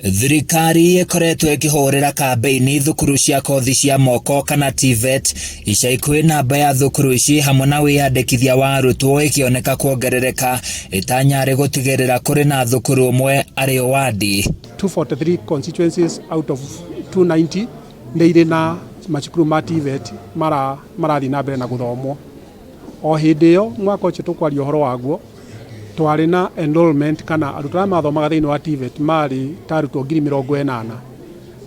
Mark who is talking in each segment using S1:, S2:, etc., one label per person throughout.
S1: THIRIKARI ikoretwo ikihurira kambeini thukuru cia kothi cia moko kana TVET ica ikuhi namba ya thukuru ici hamwe na wiyandikithia wa arutwo ikioneka kuongerereka itanyari gutigirira kuri na thukuru umwe ari wadi
S2: 243 constituencies out of 290 ndeire na macukuru ma TVET marathi na mbere na guthomwo. O hindi yo mwaka ucio tukwaria uhoro waguo twari na enrollment kana arutwo arĩa mathomaga thĩinĩ wa TVET mari ta arutwo 80,000.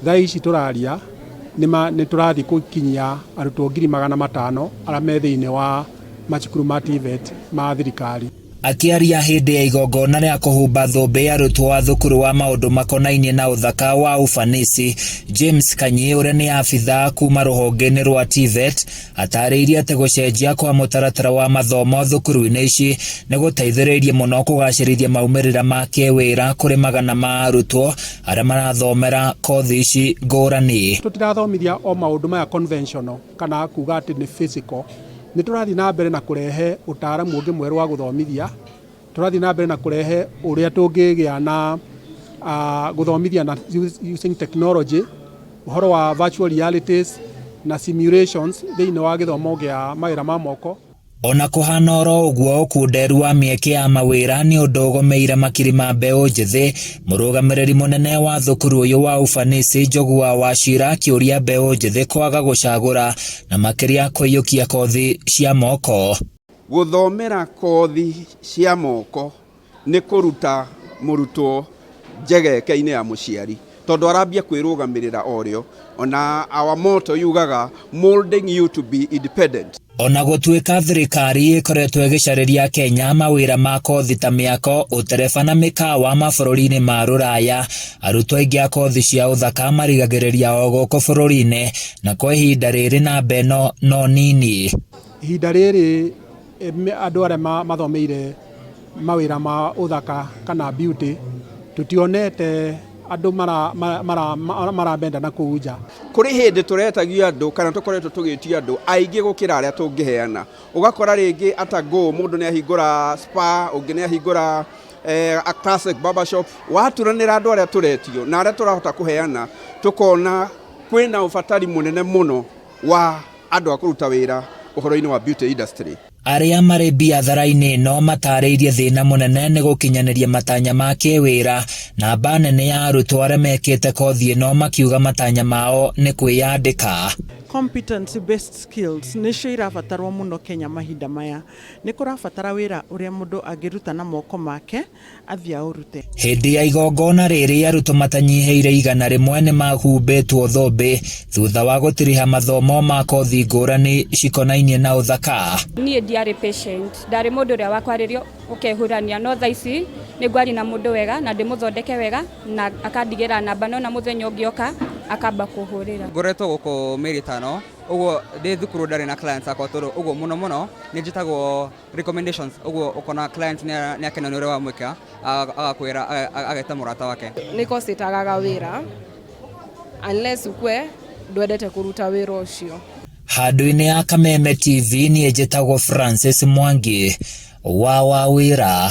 S2: Thaa ici tũraria nĩ tũrathi gũkinyia arutwo 500,000 arĩa me thĩinĩ wa macukuru ma TVET ma thirikari.
S1: Akiaria hindi ya igongona rĩa kuhumba thũmbĩ arutwo a thukuru wa maũndũ makonainie na uthaka wa ufanisi, James Kanyi ũrĩa nĩ abitha kuma rũhonge-inĩ rwa TVET atarĩirie atĩ gũcenjia kwa mũtaratara wa mathomo thukuru-inĩ ici nĩ gũteithĩrĩirie mũno kũgacĩrithia maumĩrĩra ma kĩwĩra kũrĩ magana ma arutwo arĩa marathomera kothi ici ngũrani.
S2: Tũtirathomithia o maũndũ maya conventional kana kuga atĩ nĩ physical. Nĩ tũrathi na mbere na kũrehe ũtaaramu ũngĩ mwerũ wa gũthomithia. Tũrathi na mbere na kũrehe ũrĩa tũngĩgĩa na gũthomithia na using technology, ũhoro wa virtual realities na simulations thĩinĩ wa gĩthomo gĩa mawĩra ma moko.
S1: Ona kuhana oro uguo ũkunderu wa mĩeke ya mawĩra nĩ ũndũ ũgomeire makiri ma mbeũ njĩthĩ. Mũrũgamĩrĩri mũnene wa thukuru ũyũ wa ufanisi Njogua Wachira kĩũria mbeũ njĩthĩ kwaga gũcagũra na makĩria kũiyũkia kothi cia moko.
S3: Gũthomera kothi cia moko nĩ kũruta mũrutwo njegeke-inĩ ya mũciari tondũ arambia kwĩrũgamĩrĩra orĩo. Ona our motto yugaga molding you to be independent.
S1: Ona gũtuĩka thirikari ĩkoretwo ĩgĩcarĩria Kenya mawĩra ma kothi ta mĩako, ũtereba na mĩkawa mabũrũri-inĩ ma rũraya, arutwo aingĩ a kothi cia ũthaka marigagĩrĩria o gũkũ bũrũri-inĩ na kwa ihinda rĩrĩ namba ĩno no nini.
S2: Ihinda rĩrĩ andũ arĩa mathomeire mawĩra ma ũthaka kana beauty tutionete andũ marabenda na kuja.
S3: Kuri hindi turetagio andũ kana tukoretwo tugĩtio andũ aingĩ gũkĩra arĩa tũngĩheana. Ugakora rĩngĩ atago mũndũ nĩ ahingũra spa, ũngĩ nĩ ahingũra a classic barber shop. Waturanĩra andũ arĩa turetio na arĩa turahota kũheana tukona kwĩna ũbatari mũnene mũno wa andũ a kũruta wĩra ũhoro-inĩ wa beauty industry.
S1: Arĩa marĩ biathara-inĩ no matarĩirie thĩna mũnene nĩ gũkinyanĩria matanya ma kĩwĩra. Namba nene ya arutwo arĩa mekĩte kothi ĩno makiuga matanya mao nĩ kwĩyandĩka.
S4: Competency based skills nĩcio irabatarwo mũno Kenya mahinda maya. Nĩ kũrabatara wĩra ũrĩa mũndũ angĩruta na moko make athiĩ aũrute. Hĩndĩ ya igongona rĩrĩ arutwo matanyihĩire 100 nĩ mahumbĩtwo thũmbĩ thutha wa gũtiriha mathomo ma kothi ngũrani cikonainie na ũthaka.
S5: Niĩ ndiarĩ patient, ndarĩ mũndũ ũrĩa wakwarĩrio ũkehũrania no thaa ici nĩ ngwari na mũndũ wega na ndĩmũthondeke wega na akandigĩra namba no na mũthenya ũngĩoka akamba kũhũrĩra.
S6: Ngoretwo gũkũ mĩeri 5 ũguo ndĩ thukuru ndarĩ na clients akwa tondũ ũguo mũno nĩ njĩtagwo recommendations ũguo ũkona client nĩ akena nĩ ũrĩa wamwĩka agakwĩra ageta mũrata wake.
S7: Nĩ kosi tagaga wĩra unless ukwe ndwendete kũruta wĩra ũcio.
S1: Handũ-inĩ ya Kameme TV niĩ njĩtagwo Francis Mwangi wa wĩra.